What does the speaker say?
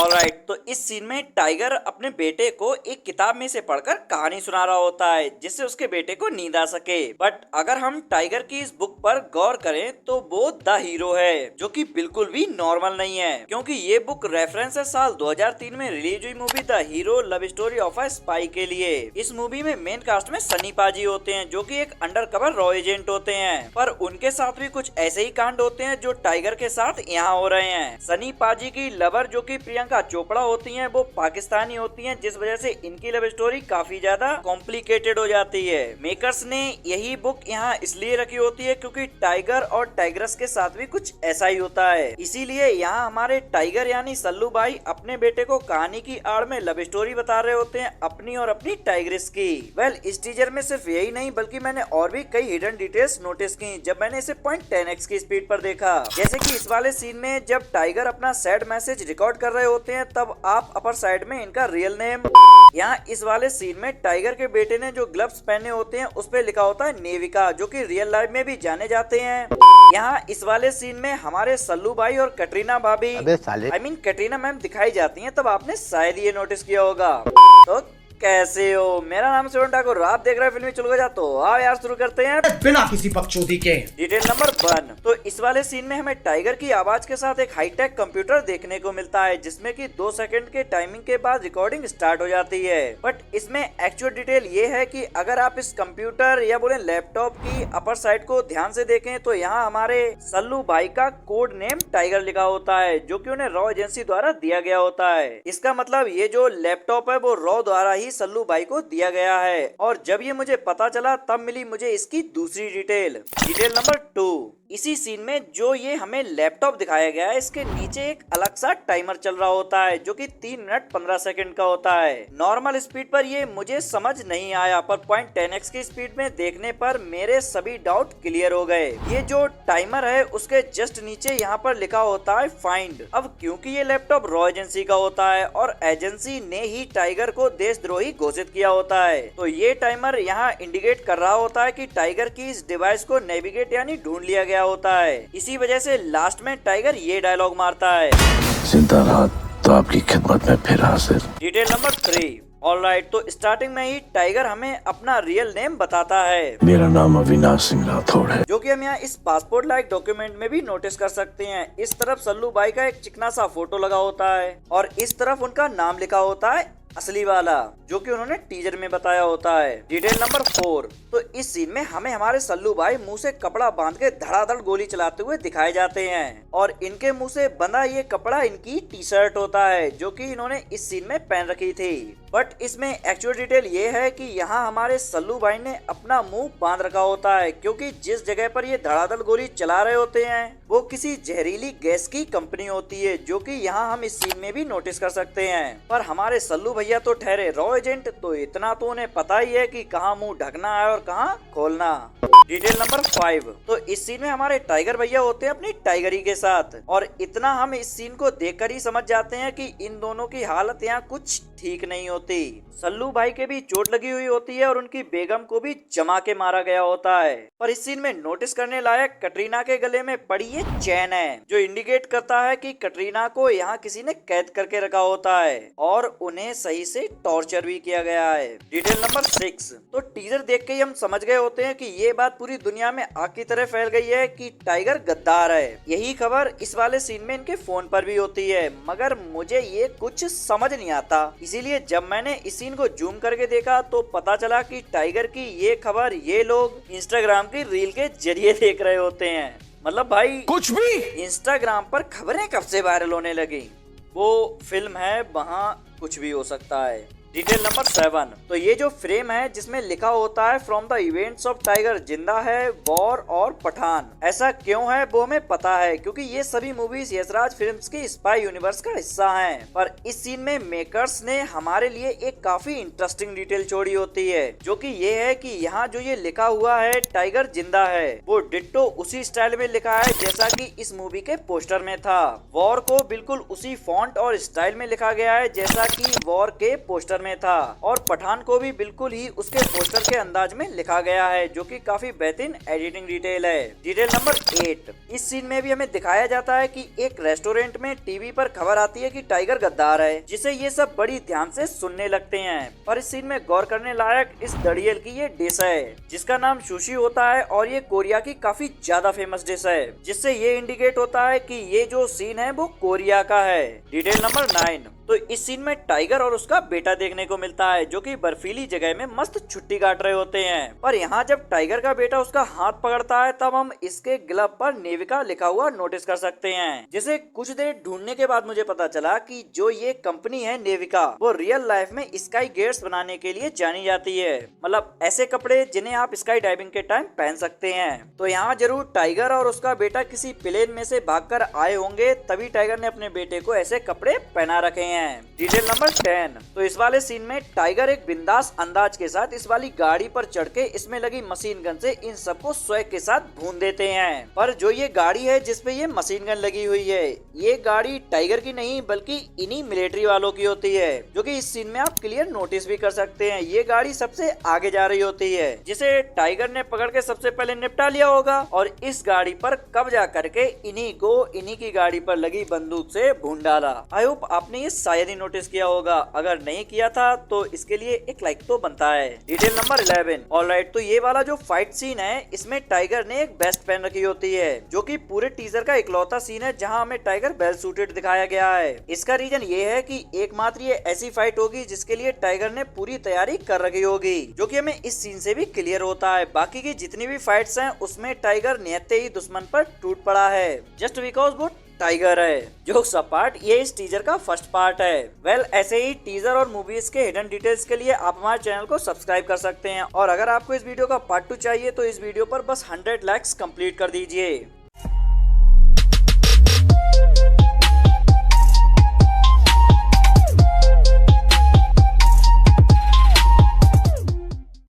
Alright, तो इस scene में टाइगर अपने बेटे को एक किताब में से पढ़कर कहानी सुना रहा होता है जिससे उसके बेटे को नींद आ सके। बट अगर हम टाइगर की इस बुक पर गौर करें तो वो द हीरो है, जो कि बिल्कुल भी नॉर्मल नहीं है, क्योंकि ये बुक रेफरेंस है साल 2003 में रिलीज हुई movie the hero love story of a spy के लिए। इस मूवी में मेन कास्ट में सनी पाजी होते हैं, जो कि एक अंडरकवर रॉ एजेंट होते हैं, पर उनके साथ भी कुछ ऐसे ही कांड होते हैं जो टाइगर के साथ यहाँ हो रहे हैं। सनी पाजी की लवर जो कि प्रियंका चोपड़ा होती हैं, वो पाकिस्तानी होती हैं, जिस वजह से इनकी लव स्टोरी काफी ज्यादा कॉम्प्लिकेटेड हो जाती है। मेकर्स ने यही बुक यहाँ इसलिए रखी होती है क्योंकि टाइगर और टाइग्रेस के साथ भी कुछ ऐसा ही होता है, इसीलिए यहाँ हमारे टाइगर यानी सल्लू भाई अपने बेटे को कहानी की आड़ में लव स्टोरी बता रहे होते हैं, अपनी और अपनी टाइग्रेस की। वेल, इस टीजर में सिर्फ यही नहीं बल्कि मैंने और भी कई हिडन डिटेल्स नोटिस की जब मैंने इसे 0.10x की स्पीड पर देखा। जैसे कि इस वाले सीन में जब टाइगर अपना सैड मैसेज रिकॉर्ड कर रहे होते हैं तब आप अपर साइड में इनका रियल नेम, यहाँ इस वाले सीन में टाइगर के बेटे ने जो ग्लव्स पहने होते हैं उस पे लिखा होता है नेविका, जो कि रियल लाइफ में भी जाने जाते हैं। यहाँ इस वाले सीन में हमारे सल्लू भाई और कटरीना भाभी, आई मीन कटरीना मैम दिखाई जाती हैं, तब आपने शायद ये नोटिस किया होगा। तो कैसे हो, मेरा नाम सुरेंद्र ठाकुर, आप देख रहे हैं फिल्मी चुलगो जा। तो आओ यार शुरू करते हैं बिना किसी बकचोदी के। Detail number 1। तो इस वाले सीन में हमें टाइगर की आवाज के साथ एक हाईटेक कंप्यूटर देखने को मिलता है जिसमें कि 2 सेकंड के टाइमिंग के बाद रिकॉर्डिंग स्टार्ट हो जाती है। बट इसमें एक्चुअल डिटेल ये है कि अगर आप इस कंप्यूटर या बोले लैपटॉप की अपर साइड को ध्यान से देखें तो यहाँ हमारे सल्लू भाई का कोड नेम टाइगर लिखा होता है, जो कि उन्हें रॉ एजेंसी द्वारा दिया गया होता है। इसका मतलब ये जो लैपटॉप है वो रॉ द्वारा ही सल्लू भाई को दिया गया है, और जब ये मुझे पता चला तब मिली मुझे इसकी दूसरी डिटेल नंबर 2। इसी सीन में जो ये हमें लैपटॉप दिखाया गया है इसके नीचे एक अलग सा टाइमर चल रहा होता है जो कि 3 मिनट 15 सेकंड का होता है। नॉर्मल स्पीड पर ये मुझे समझ नहीं आया, पर 0.10x की स्पीड में देखने पर मेरे सभी डाउट क्लियर हो गए। ये जो टाइमर है उसके जस्ट नीचे यहाँ पर लिखा होता है फाइंड। अब क्योंकि ये लैपटॉप रॉ एजेंसी का होता है और एजेंसी ने ही टाइगर को देशद्रोही घोषित किया होता है, तो ये टाइमर यहाँ इंडिकेट कर रहा होता है कि टाइगर की इस डिवाइस को नेविगेट यानी ढूंढ लिया गया होता है। इसी वजह से लास्ट में टाइगर ये डायलॉग मारता है, जिंदा रहा तो आपकी खिदमत में फिर हाजिर। Detail number 3। ऑलराइट, तो स्टार्टिंग में ही टाइगर हमें अपना रियल नेम बताता है। मेरा नाम अविनाश सिंह राठौड़ है, जो कि हम यहाँ इस पासपोर्ट लाइक डॉक्यूमेंट में भी नोटिस कर सकते हैं। इस तरफ सल्लू भाई का एक चिकना सा फोटो लगा होता है और इस तरफ उनका नाम लिखा होता है असली वाला, जो कि उन्होंने टीजर में बताया होता है। Detail number 4। तो इस सीन में हमें हमारे सल्लू भाई मुंह से कपड़ा बांध के धड़ाधड़ गोली चलाते हुए दिखाए जाते हैं, और इनके मुंह से बंधा ये कपड़ा इनकी टी शर्ट होता है जो कि इन्होंने इस सीन में पहन रखी थी। बट इसमें एक्चुअल डिटेल ये है कि यहाँ हमारे सल्लू भाई ने अपना मुंह बांध रखा होता है, क्योंकि जिस जगह पर ये धड़ाधड़ गोली चला रहे होते हैं वो किसी जहरीली गैस की कंपनी होती है, जो कि यहाँ हम इस सीन में भी नोटिस कर सकते हैं। पर हमारे सल्लू भैया तो ठहरे रॉ एजेंट, तो इतना तो उन्हें पता ही है कि कहाँ मुंह ढकना है और कहाँ खोलना। Detail number 5। तो इस सीन में हमारे टाइगर भैया होते हैं अपनी टाइगरी के साथ, और इतना हम इस सीन को देखकर ही समझ जाते हैं कि इन दोनों की हालत यहाँ कुछ ठीक नहीं होती। सल्लू भाई के भी चोट लगी हुई होती है और उनकी बेगम को भी जमा के मारा गया होता है। पर इस सीन में नोटिस करने लायक कटरीना के गले में पड़ी ये चैन है, जो इंडिकेट करता है कि कटरीना को यहाँ किसी ने कैद करके रखा होता है और उन्हें सही से टॉर्चर भी किया गया है। Detail number 6। तो टीजर देख के ही हम समझ गए होते हैं कि ये बात पूरी दुनिया में आग की तरह फैल गई है कि टाइगर गद्दार है। यही खबर इस वाले सीन में इनके फोन पर भी होती है, मगर मुझे ये कुछ समझ नहीं आता। इसीलिए जब मैंने इस सीन को जूम करके देखा तो पता चला कि टाइगर की ये खबर ये लोग इंस्टाग्राम की रील के जरिए देख रहे होते हैं। मतलब भाई कुछ भी इंस्टाग्राम पर खबरें कब से वायरल होने लगी, वो फिल्म है, वहाँ कुछ भी हो सकता है। Detail number 7। तो ये जो फ्रेम है जिसमें लिखा होता है from the events of tiger जिंदा है, वॉर और पठान, ऐसा क्यों है वो हमें पता है क्योंकि ये सभी मूवीज यशराज फिल्म्स की स्पाई यूनिवर्स का हिस्सा हैं। पर इस सीन में मेकर्स ने हमारे लिए एक काफी इंटरेस्टिंग डिटेल छोड़ी होती है, जो कि ये है कि यहाँ जो ये लिखा हुआ है टाइगर जिंदा है वो डिट्टो उसी स्टाइल में लिखा है जैसा कि इस मूवी के पोस्टर में था। वॉर को बिल्कुल उसी फॉन्ट और स्टाइल में लिखा गया है जैसा कि वॉर के पोस्टर पोस्टर में था और पठान को भी बिल्कुल ही उसके पोस्टर के अंदाज में लिखा गया है, जो कि काफी बेहतरीन एडिटिंग डिटेल है। डिटेल नंबर 8, इस सीन में भी हमें दिखाया जाता है कि एक रेस्टोरेंट में टीवी पर खबर आती है कि टाइगर गद्दार है, जिसे ये सब बड़ी ध्यान से सुनने लगते हैं। पर इस सीन में गौर करने लायक इस दड़ियल की ये डिश है, जिसका नाम सुशी होता है और ये कोरिया की काफी ज्यादा फेमस डिश है, जिससे ये इंडिकेट होता है कि ये जो सीन है वो कोरिया का है। डिटेल नंबर 9, तो इस सीन में टाइगर और उसका बेटा देखने को मिलता है, जो कि बर्फीली जगह में मस्त छुट्टी काट रहे होते हैं। पर यहाँ जब टाइगर का बेटा उसका हाथ पकड़ता है तब हम इसके ग्लव पर नेविका लिखा हुआ नोटिस कर सकते हैं, जिसे कुछ देर ढूंढने के बाद मुझे पता चला कि जो ये कंपनी है नेविका, वो रियल लाइफ में स्काई गेट्स बनाने के लिए जानी जाती है। मतलब ऐसे कपड़े जिन्हें आप स्काई डाइविंग के टाइम पहन सकते हैं। तो यहाँ जरूर टाइगर और उसका बेटा किसी प्लेन में से भागकर आए होंगे, तभी टाइगर ने अपने बेटे को ऐसे कपड़े पहना रखे हैं। डिटेल नंबर 10, तो इस वाले सीन में टाइगर एक बिंदास अंदाज के साथ इस वाली गाड़ी पर चढ़ के इसमें लगी मशीन गन से इन सबको स्वैग के साथ भून देते हैं। पर जो ये गाड़ी है जिसपे ये मशीन गन लगी हुई है, ये गाड़ी टाइगर की नहीं बल्कि इन्हीं मिलिट्री वालों की होती है, जो कि इस सीन में आप क्लियर नोटिस भी कर सकते हैं। ये गाड़ी सबसे आगे जा रही होती है, जिसे टाइगर ने पकड़ के सबसे पहले निपटा लिया होगा और इस गाड़ी पर कब्जा करके इन्हीं की गाड़ी पर लगी बंदूक से भून डाला। आई होप आपने ये शायद ही नोटिस किया होगा, अगर नहीं किया था तो इसके लिए एक लाइक तो बनता है। डिटेल नंबर 11, ऑलराइट, तो ये वाला जो फाइट सीन है इसमें टाइगर ने एक वेस्ट पहन रखी होती है, जो कि पूरे टीजर का इकलौता सीन है जहां हमें टाइगर वेल सूटेड दिखाया गया है। इसका रीजन ये है कि एकमात्र ये ऐसी फाइट होगी जिसके लिए टाइगर ने पूरी तैयारी कर रखी होगी, जो कि हमें इस सीन से भी क्लियर होता है। बाकी की जितनी भी फाइट्स हैं उसमें टाइगर निहत्ते ही दुश्मन पर टूट पड़ा है, जस्ट बिकॉज वो टाइगर है। जो सब पार्ट ये इस टीजर का फर्स्ट पार्ट है। वेल, ऐसे ही टीजर और मूवीज के हिडन डिटेल्स के लिए आप हमारे चैनल को सब्सक्राइब कर सकते हैं, और अगर आपको इस वीडियो का पार्ट 2 चाहिए तो इस वीडियो पर बस 100 लाइक्स कंप्लीट कर दीजिए।